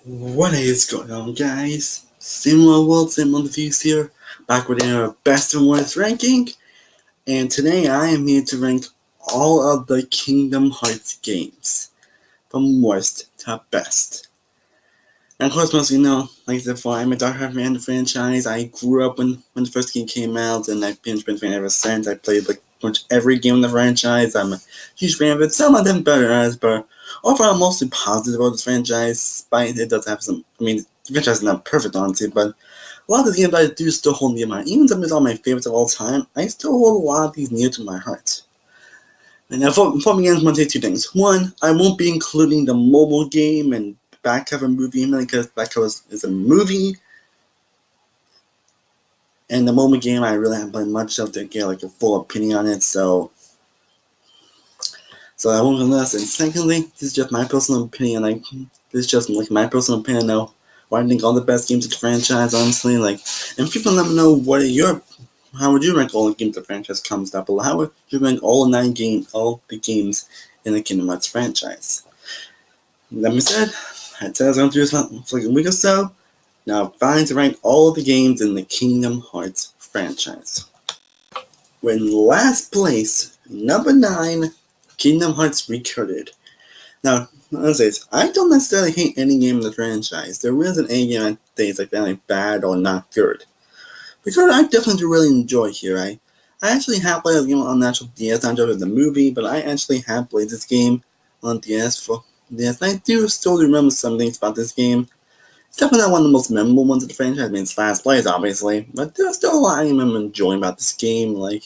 What is going on, guys? Similar World, similar reviews here, back with our best and worst ranking. And today I am here to rank all of the Kingdom Hearts games, from worst to best. And of course, most of you know, like I said before, I'm a diehard fan of the franchise. I grew up when the first game came out, and I've been a fan ever since. I played like pretty much every game in the franchise. I'm a huge fan of it. Some of them better as, but overall, I'm mostly positive about this franchise. But it does have some. The franchise is not perfect, honestly, but a lot of the games I do still hold near my heart. Even though it's all my favorites of all time, I still hold a lot of these near to my heart. And now, for me, I'm going to say two things. One, I won't be including the mobile game and back cover movie because back cover is a movie, and the mobile game I really haven't played much of to get like a full opinion on it. So I won't go this. And secondly, this is just my personal opinion. This is just like my personal opinion now. What I think all the best games of the franchise, honestly. And people let me know how would you rank all the games the franchise comes down below? How would you rank all the games in the Kingdom Hearts franchise? That being said, I said I was going to do this for like a week or so. Now, finally to rank all of the games in the Kingdom Hearts franchise. In last place, number 9, Kingdom Hearts Recoded. Now, let's say this, I don't necessarily hate any game in the franchise. There isn't any game I think is like bad or not good. Recoded I definitely do really enjoy here. I actually have played this game on the actual DS, not just the movie, but I actually have played this game on DS for DS. I do still remember some things about this game. It's definitely not one of the most memorable ones of the franchise. It's last place, obviously, but there's still a lot I remember enjoying about this game. I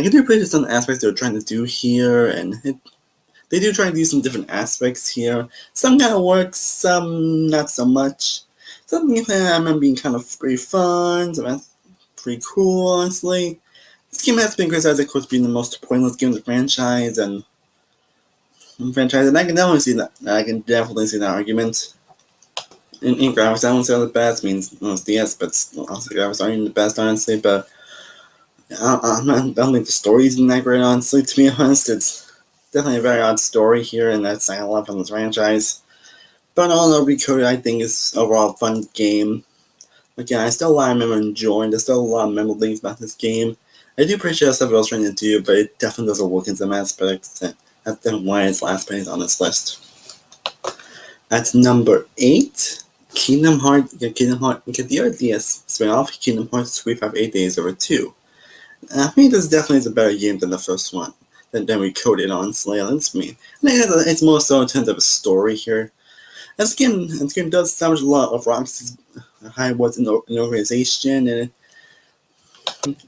do appreciate some aspects they're trying to do here, and they do try to do some different aspects here. Some kind of work, some not so much. Some gameplay I remember being kind of pretty fun, some pretty cool, honestly. This game has been criticized, of course, being the most pointless game in the franchise, and I can definitely see that. I can definitely see that argument. In graphics, I won't say the best. Means it's DS, but honestly, graphics aren't even the best, honestly. But I don't think the story isn't that great, honestly. To be honest, it's definitely a very odd story here, and that's I love from this franchise. But all in all, Recoded I think is overall a fun game. Again, I still a lot I remember enjoying. There's still a lot of memorable things about this game. I do appreciate what stuff I was trying to do, but it definitely doesn't work in some aspects. That's definitely why it's last place on this list. At number 8, Kingdom Hearts, get the RTS spin-off, Kingdom Hearts 358 Days Over 2. I think this definitely is a better game than the first one, than Recoded, honestly. That's me. I think it's more so in terms of a story here. This game does establish a lot of Roxy's high words in the organization, and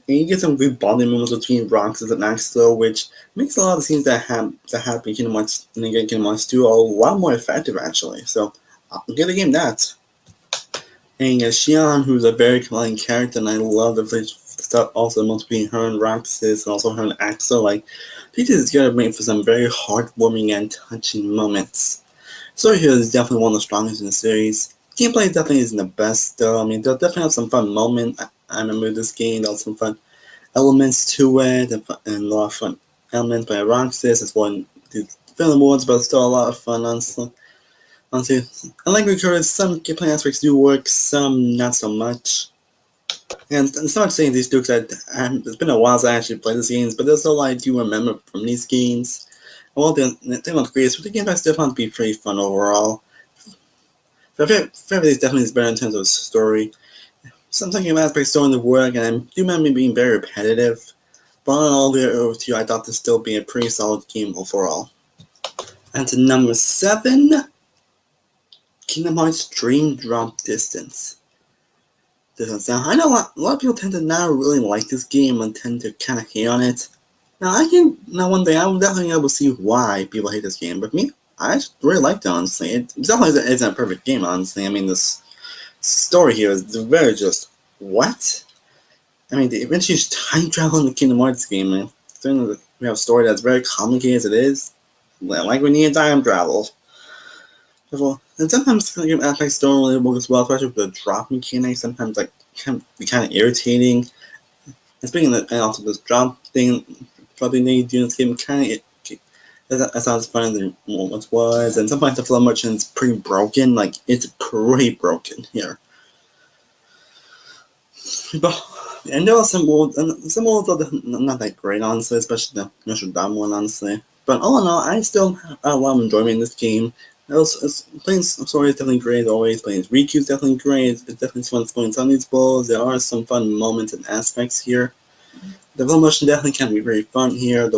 you get some good bonding moments between Roxas and Axel, which makes a lot of the scenes that happen in Kingdom Hearts 2 a lot more effective, actually. So, I'll give the game that. And Xian, who's a very compelling character, and I love the stuff also between her and Roxas, and also her and Axel. Pieces is going to make for some very heartwarming and touching moments. Story here is definitely one of the strongest in the series. Gameplay definitely isn't the best, though. They'll definitely have some fun moments. I remember this game, there's some fun elements to it, and a lot of fun elements by Roxas, as well as the film awards, but still a lot of fun, honestly. Unlike Recorded, some gameplay aspects do work, some not so much. And it's not saying these because it's been a while since I actually played these games, but there's a lot I do remember from these games. Well, the thing with great, but the game I still found to be pretty fun overall. Favorite definitely is better in terms of story. Sometimes game aspects still in the work, and I do remember being very repetitive. But all the way over to you, I thought this still be a pretty solid game overall. And to number 7, Kingdom Hearts Dream Drop Distance. I know a lot of people tend to not really like this game and tend to kind of hate on it. Now one day I'm definitely able to see why people hate this game, but me, I really liked it, honestly. It definitely isn't a perfect game, honestly. This story here is very just, what? They eventually use time travel in the Kingdom Hearts game, man. Certainly we have a story that's very complicated as it is. Like we need time travel. And sometimes the game aspects don't really work as well, especially with the drop mechanic. Sometimes can be kind of irritating. And speaking of also this drop thing you do in this game, That sounds funny than what it was, and sometimes the flow motion is pretty broken. Like it's pretty broken here. But and there are some worlds are not that great, honestly, especially the Notre Dame one, honestly. But all in all, I still have a lot of enjoyment in this game. Playing story is definitely great. Always playing Riku is definitely great. It's definitely fun exploring some of these worlds. There are some fun moments and aspects here. The flow motion definitely can be very fun here.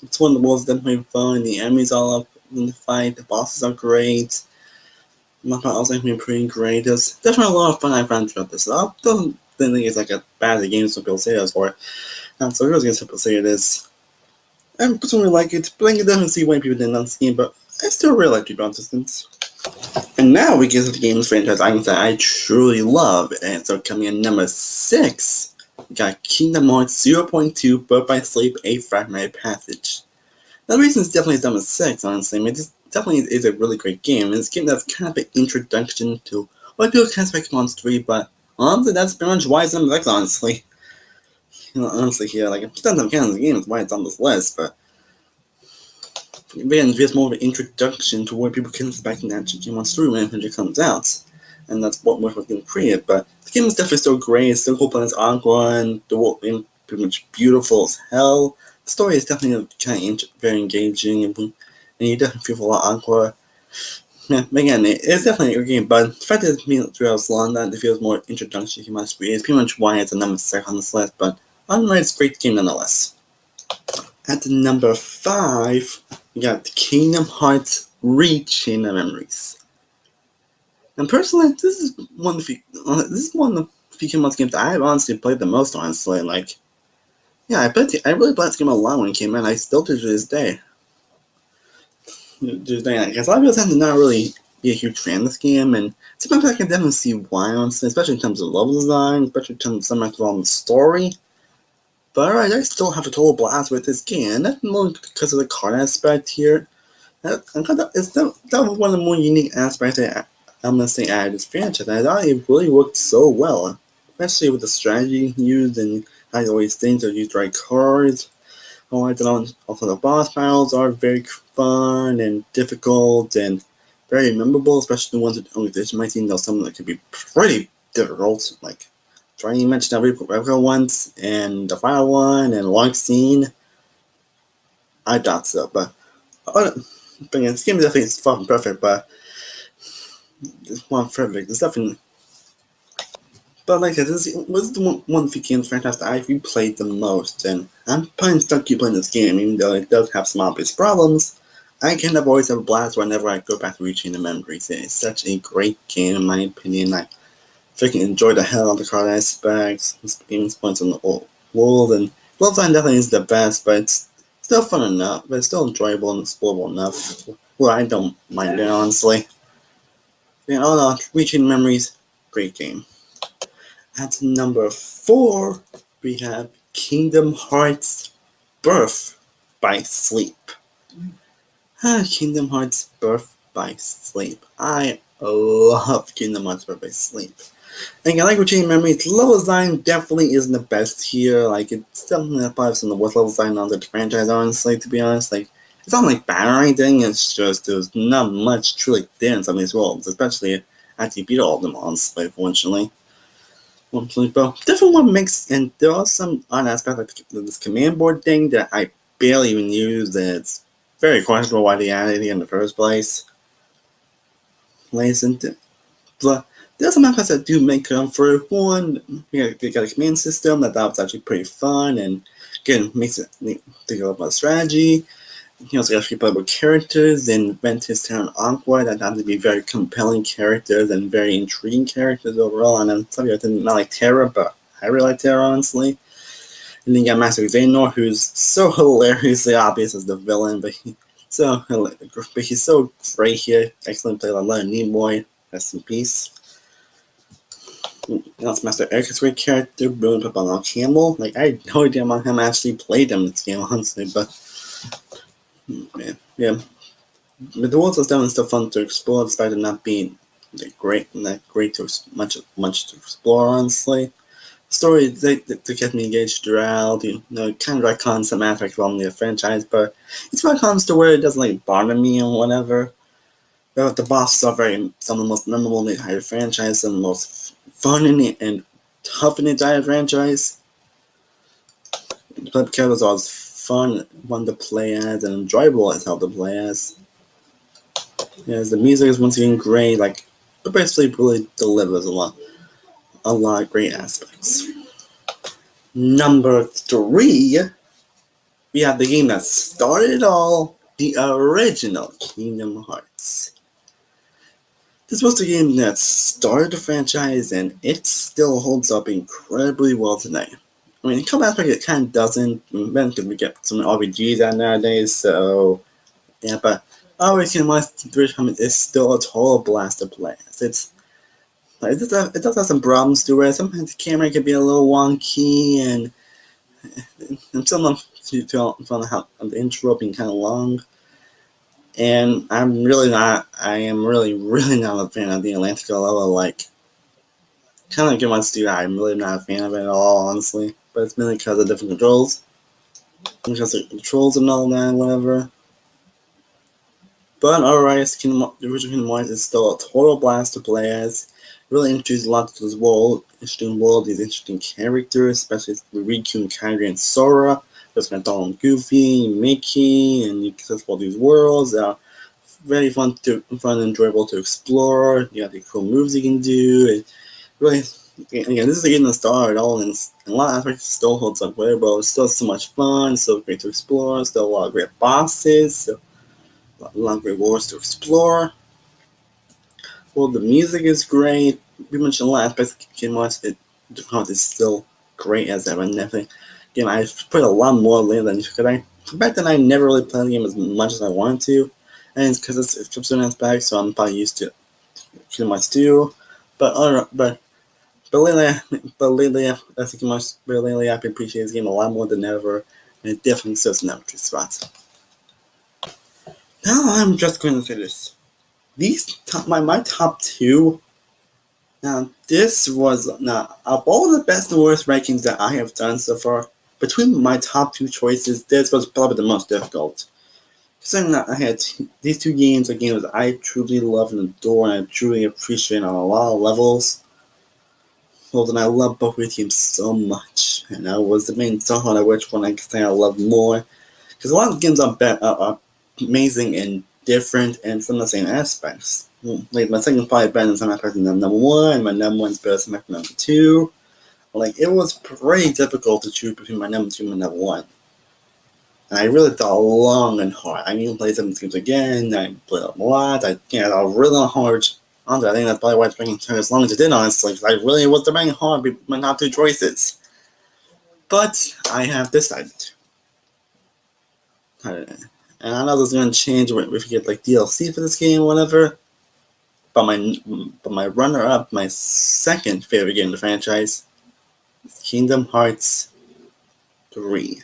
It's one of the worlds definitely fun. The enemies all up in the fight. The bosses are great. My part also been pretty great. There's definitely a lot of fun I found throughout this. I don't think it's like a bad game some people say this or not so here's some people say it is. I personally like it, but I can definitely see why people didn't like this game, but I still really like to be honest. And now we get to the games franchise I can say I truly love, and so coming in number 6, we got Kingdom Hearts 0.2 Birth by Sleep, A Fragmented Passage. The reason it's definitely number 6, honestly, I mean, this definitely is a really great game. It's a game that's kind of an introduction to what people can expect from 3, but honestly, that's pretty much why it's number 6, honestly. Honestly, here, like, if it doesn't count as a game, it's why it's on this list, but again, it's just more of an introduction to what people can expect in that Game 3 when it comes out. And that's what was going to create. But the game is definitely still great. It's still cool playing as Aqua, and the world is pretty much beautiful as hell. The story is definitely kind of very engaging, and you definitely feel a lot Aqua. Yeah, again, it's definitely a game, but the fact that it's been throughout so long that it feels more introduction to Human Street is pretty much why it's a number 6 on this list, but otherwise, it's a great game nonetheless. At number 5, we got Kingdom Hearts Chain of Memories. And personally, this is one of the few Kingdom Hearts games I've honestly played the most, honestly. Like, yeah, I really played this game a lot when it came out, I still do to this day. Because a lot of people tend to not really be a huge fan of this game, and sometimes I can definitely see why, honestly, especially in terms of level design, especially in terms of some of the story. But alright, I still have a total blast with this game, and that's more because of the card aspect here. That was one of the more unique aspects that I'm gonna say added this franchise. I thought it really worked so well, especially with the strategy used and how you always think to use the right cards. Also, the boss battles are very fun and difficult and very memorable, especially the ones that only this might seem something that could be pretty difficult. Like trying to mention the Replica once and the final one and Long Scene. I thought so, but again, this game definitely is fucking perfect, but it's not perfect. It's definitely. But like I said, this was the one of the games franchise that I've replayed the most, and I'm probably stuck keep playing this game, even though it does have some obvious problems. I can always have a blast whenever I go back to reaching the memories. It's such a great game, in my opinion. I freaking enjoy the hell out of the card aspects, experience points on the whole world, and Love Line definitely is the best, but it's still fun enough, but it's still enjoyable and explorable enough. Well, I don't mind it, honestly. And all in all, reaching memories, great game. At number 4, we have Kingdom Hearts Birth by Sleep. Kingdom Hearts Birth by Sleep. I love Kingdom Hearts Birth by Sleep. And I like Routine Memories. Level design definitely isn't the best here. Like, it's definitely probably some of the worst level design on the franchise, honestly, to be honest. Like, it's not like bad or anything, it's just there's not much truly there in some of these worlds, especially after you beat all of them, honestly, unfortunately. But different one makes, and there are some odd aspects like this command board thing that I barely even use. That it's very questionable why they added it in the first place. But there's some aspects that do make them for one. They got a command system that was actually pretty fun, and again makes it think about strategy. He also got playable characters in Ventus, Terra, and Aqua that have to be very compelling characters and very intriguing characters overall. And then some people didn't not like Terra, but I really like Terra, honestly. And then you got Master Xehanort, who's so hilariously obvious as the villain, but he's so great here. Excellent play by Leonard Nimoy. Rest in peace. That's Master Eric is a great character, brilliant put on Campbell. Like, I had no idea about him actually played him in this game, honestly, but yeah. But the world is definitely still fun to explore, despite it not being that great to much to explore, honestly. story to get me engaged throughout, kind of retcon some aspects from the franchise, but it's retcons to where it doesn't like bother me and whatever. But the bosses are some of the most memorable in the entire franchise, some of the most fun and tough in the entire franchise. The characters are always fun to play as, and enjoyable as how to play as. Yes, the music is once again great, like, it basically really delivers a lot of great aspects. Number 3, we have the game that started it all, the original Kingdom Hearts. This was the game that started the franchise, and it still holds up incredibly well today. I mean, in some aspects it kind of doesn't, because we get some RPGs out nowadays, so yeah, but always Kingdom Hearts 3 is still a total blast to play. It does have some problems to it. Sometimes the camera can be a little wonky, and some of the intro being kind of long. And I am really, really not a fan of the Atlantic level. Like, kind of like Kingdom Hearts 2, I'm really not a fan of it at all, honestly. But it's mainly because of different controls. Because of the controls and all that, whatever. But alright, the original Kingdom Hearts is still a total blast to play as. Really introduced a lot to this world, these interesting characters, especially with Riku and Kairi and Sora. There's Donald, Goofy, Mickey, and you can explore these worlds. Very fun and enjoyable to explore. You got the cool moves you can do. And really, again, this is a game that started all, and a lot of aspects still holds up very well. It's still so much fun, still great to explore, still a lot of great bosses, so a lot of great worlds to explore. Well, the music is great. We mentioned a lot of aspects of Kingdom Hearts. It's still great as ever. Definitely, again, I've put a lot more later than because back then I never really played the game as much as I wanted to, and it's because it's from certain aspects, so I'm probably used to Kingdom Hearts 2. But lately, I think lately I've appreciated this game a lot more than ever, and it definitely serves an average spot. Now I'm just going to say this. My top 2. Now, this was of all the best and worst rankings that I have done so far. Between my top 2 choices, this was probably the most difficult. Considering that I had these 2 games are games that I truly love and adore, and I truly appreciate on a lot of levels. Well, then I love both of these games so much, and I was debating so hard on which one I could say I love more. Because a lot of games are amazing and different and from the same aspects. Like, my second probably better than some aspects than number 1, and my number 1's better than number 2. Like, it was pretty difficult to choose between my number 2 and my number 1. And I really thought long and hard. I need to play some games again. I played them a lot. I thought really hard. Honestly, I think that's probably why it's ranking as long as it did, honestly. I really was debating hard between my top 2 choices. But I have decided. And I know this is going to change if we get like DLC for this game or whatever. But my runner-up, my second favorite game in the franchise, is Kingdom Hearts 3.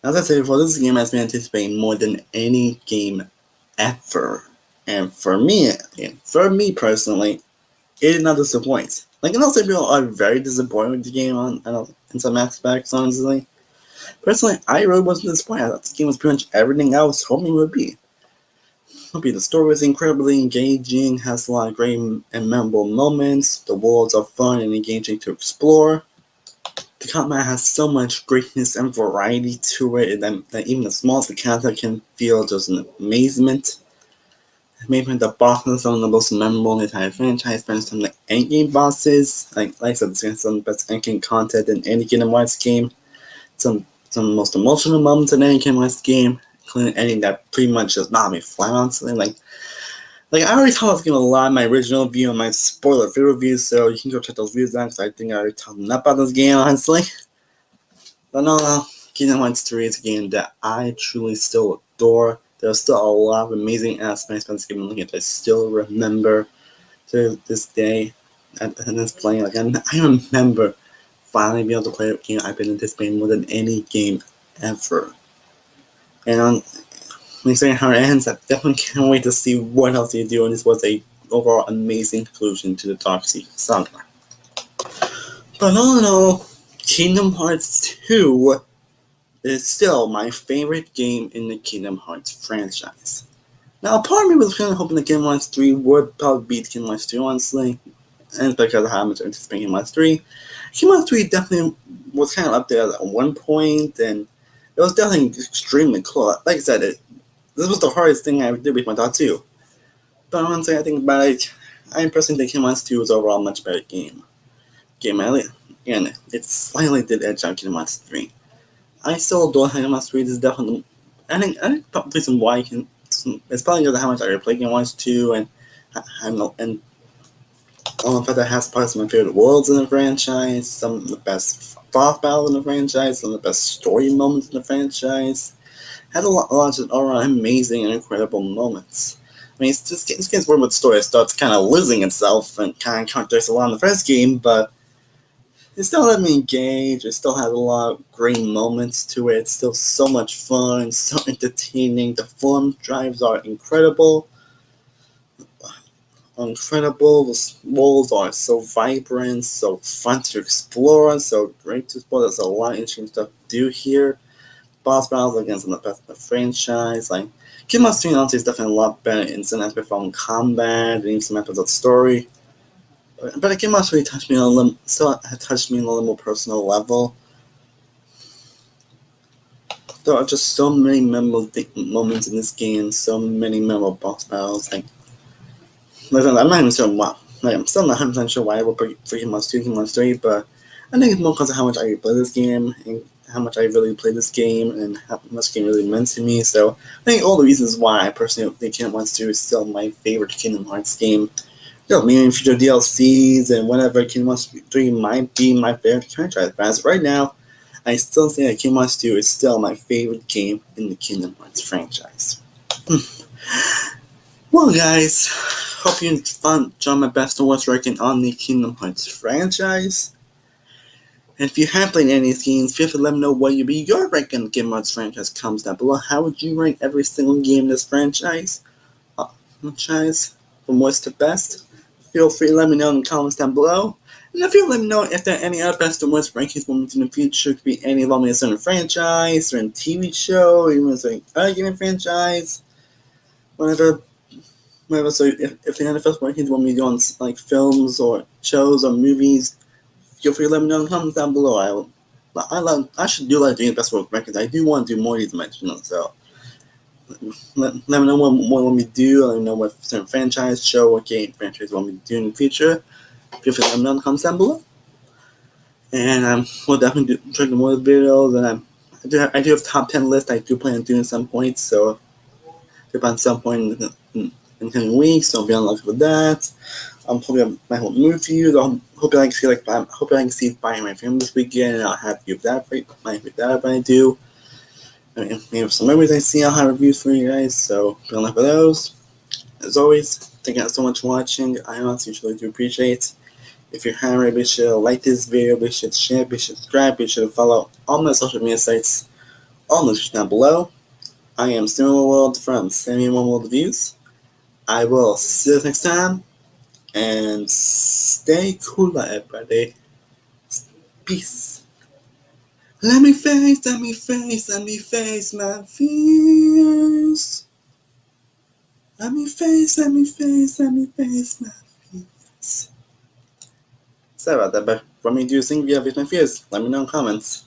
As I said before, this game has been anticipated more than any game ever. And for me personally, it did not disappoint. Like, I know some people are very disappointed with the game in some aspects, honestly. Personally, I really wasn't disappointed. I thought the game was pretty much everything I was hoping it would be. The story was incredibly engaging, has a lot of great and memorable moments, the worlds are fun and engaging to explore. The combat has so much greatness and variety to it that even the smallest encounter can feel just an amazement. Maybe the bosses are some of the most memorable in the entire franchise, especially some of the endgame bosses. Like I said, it's some of the best endgame content in any Kingdom Hearts game. Some of the most emotional moments in any Kingdom Hearts game, including an ending that pretty much just knocked me flat on something. Like I already told I was going to lie my original review and my spoiler free reviews, so you can go check those views out, because I think I already told enough about this game, honestly. But no, Kingdom Hearts 3 is a game that I truly still adore. There's still a lot of amazing aspects of this game that I still remember to this day. And this playing, like, I remember finally being able to play a game I've been anticipating more than any game ever. And considering how it ends, I definitely can't wait to see what else they do, and this was a overall amazing conclusion to the Dark Sea saga. But all in all, Kingdom Hearts 2 is still my favorite game in the Kingdom Hearts franchise. Now, part of me was kind of hoping that Kingdom Hearts 3 would probably beat Kingdom Hearts 2, honestly, and it's because of how much I anticipate Kingdom Hearts 3. Kingdom Hearts 3 definitely was kind of up there at one point, and it was definitely extremely cool. Like I said, this was the hardest thing I did with my thought too. But honestly, I think about it, I personally think Kingdom Hearts 2 is overall a much better game. And it slightly did edge out Kingdom Hearts 3. I still adore Kingdom Hearts 3. This is definitely, I think the reason why it's probably because of how much I replay Kingdom Hearts 2 and the fact that it has probably some of my favorite worlds in the franchise, some of the best boss battles in the franchise, some of the best story moments in the franchise. Had a lot of all amazing and incredible moments. I mean, this game's weird with story. It starts kind of losing itself and kind of contradicts a lot in the first game, but it still let me engage. It still had a lot of great moments to it. It's still so much fun, so entertaining. The form drives are incredible. The worlds are so vibrant, so fun to explore, so great to explore. There's a lot of interesting stuff to do here. Boss battles against some of the best in the franchise. Like Kingdom Hearts 3 honestly is definitely a lot better in some aspects from combat and even some aspects of the story. But Kingdom Hearts 3 touched me on still touched me on a little more personal level. There are just so many memorable moments in this game, so many memorable boss battles. I'm not even sure why. I'm still not 100% sure why I would pick Kingdom Hearts 2, Kingdom Hearts 3, but I think it's more because of how much I play this game and how much I really play this game and how much the game really meant to me. So I think all the reasons why I personally think Kingdom Hearts 2 is still my favorite Kingdom Hearts game. Maybe future DLCs and whatever, Kingdom Hearts 3 might be my favorite franchise. But as of right now, I still say that Kingdom Hearts 2 is still my favorite game in the Kingdom Hearts franchise. Well, guys, hope you found my best and worst ranking on the Kingdom Hearts franchise. And if you have played any of these games, feel free to let me know what would be your ranking on the Kingdom Hearts franchise comes down below. How would you rank every single game in this franchise? From worst to best? Feel free to let me know in the comments down below. And if you let me know if there are any other best and worst rankings for me in the future, it could be any involving a certain franchise, or a TV show, or even a certain other gaming franchise, whatever. So if the first rankings want me to do on like films or shows or movies, feel free to let me know in the comments down below. I should do like doing best work rankings. I do want to do more of these in my channel, so let me know what you want me to do. Let me know what certain franchise, show, or game franchise you want me to do in the future. Feel free to let me know in the comments down below. And we'll definitely try to do more videos. And I do have top 10 list I do plan on doing at some point. So if at some point in coming weeks, so be on the lookout for that. Hopefully I might have more reviews. Hopefully I can see Spider-Man film this weekend, and I'll have you that if I do. I mean, maybe some movies I see, I'll have reviews for you guys. So be on the lookout for those. As always, thank you guys so much for watching. I honestly truly do appreciate it. If you're already, be sure to like this video, be sure to share, be sure to subscribe, be sure to follow all my social media sites, all in the description down below. I am Stardust-One-World from Stardust-One-Worldreviews. I will see you next time, and stay cool, everybody. Peace. Let me face my fears. Let me face my fears. Sorry about that, but for me to sing via my fears, let me know in comments.